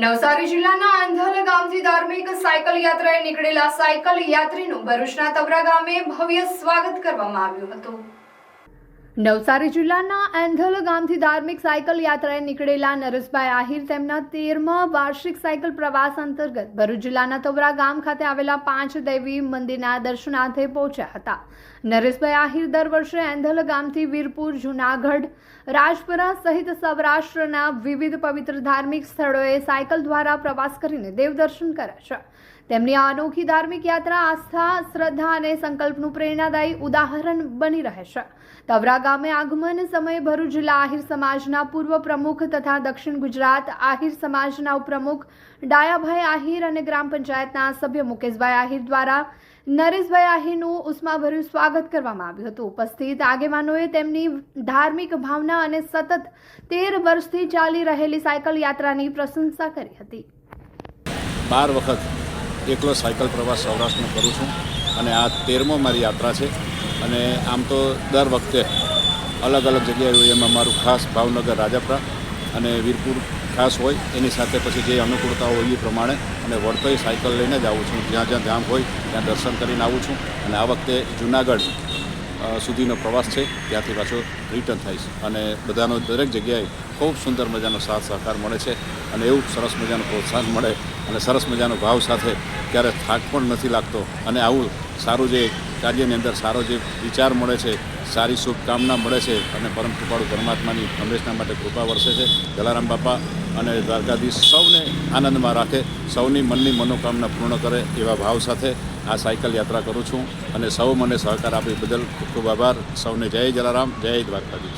નવસારી જિલ્લાના આંધલ ગામથી ધાર્મિક સાયકલ યાત્રાએ નીકળેલા સાયકલ યાત્રીનું ભરૂચના તવરા ગામે ભવ્ય સ્વાગત કરવામાં આવ્યું હતું। નવસારી જિલ્લાના આંધલ ગામથી ધાર્મિક સાયકલ યાત્રાએ નીકળેલા નરેશભાઈ આહિર તેમના 13મા વાર્ષિક સાયકલ પ્રવાસ અંતર્ગત ભરૂચ જિલ્લાના તવરા ગામ ખાતે આવેલા 5 દેવી મંદિરના દર્શનાર્થે પહોંચ્યા હતા। નરેશભાઈ આહિર દર વર્ષે આંધલ ગામથી વીરપુર, જૂનાગઢ, રાજપરા સહિત સૌરાષ્ટ્રના વિવિધ પવિત્ર ધાર્મિક સ્થળોએ સાયકલ દ્વારા પ્રવાસ કરીને દેવદર્શન કરે છે। તેમની આ અનોખી ધાર્મિક યાત્રા આસ્થા, શ્રદ્ધા અને સંકલ્પનું પ્રેરણાદાયી ઉદાહરણ બની રહે છે। તવરા ગામે આગમન સમયે ભરૂચ જિલ્લા આહિર સમાજના પૂર્વ પ્રમુખ તથા દક્ષિણ ગુજરાત આહિર સમાજના ઉપપ્રમુખ ડાયાભાઈ આહિર અને ગ્રામ પંચાયતના સભ્ય મુકેશભાઈ આહિર દ્વારા નરેશભાઈ આહિરનું ઉષ્માભર્યું સ્વાગત કરવામાં આવ્યું હતું। ઉપસ્થિત આગેવાનોએ તેમની ધાર્મિક ભાવના અને સતત 13 વર્ષથી ચાલી રહેલી સાયકલ યાત્રાની પ્રશંસા કરી હતી। 12 વખત એકલો સાયકલ પ્રવાસ સૌરાષ્ટ્રનો કરું છું અને આ 13મો મારી યાત્રા છે। અને આમ તો દર વખતે અલગ અલગ જગ્યાએ હોય, એમાં મારું ખાસ ભાવનગર, રાજપરા અને વીરપુર ખાસ હોય, એની સાથે પછી જે અનુકૂળતા હોય એ પ્રમાણે અને વળતોય સાયકલ લઈને જ આવું છું। જ્યાં જ્યાં ધામ હોય ત્યાં દર્શન કરીને આવું છું અને આ વખતે જૂનાગઢ સુધીનો પ્રવાસ છે, ત્યાંથી પાછો રિટર્ન થાય છે અને બધાનો દરેક જગ્યાએ ખૂબ સુંદર મજાનો સાથ સહકાર મળે છે અને એવું સરસ મજાનું પ્રોત્સાહન મળે અને સરસ મજાનો ભાવ સાથે ક્યારે થાક પણ નથી લાગતો અને આવું સારું જે કાર્યની અંદર સારો જે વિચાર મળે છે, સારી શુભકામના મળે છે અને પરમ કૃપાળુ પરમાત્માની હંમેશના માટે કૃપા વરસે છે। જલારામ બાપા અને દ્વારકાધીશ સૌને આનંદમાં રાખે, સૌની મનની મનોકામના પૂર્ણ કરે એવા ભાવ સાથે આ સાયકલ યાત્રા કરું છું અને સૌ મને સહકાર આપે બદલ ખૂબ ખૂબ આભાર। સૌને જય જલારામ, જય દ્વારકાધીશ।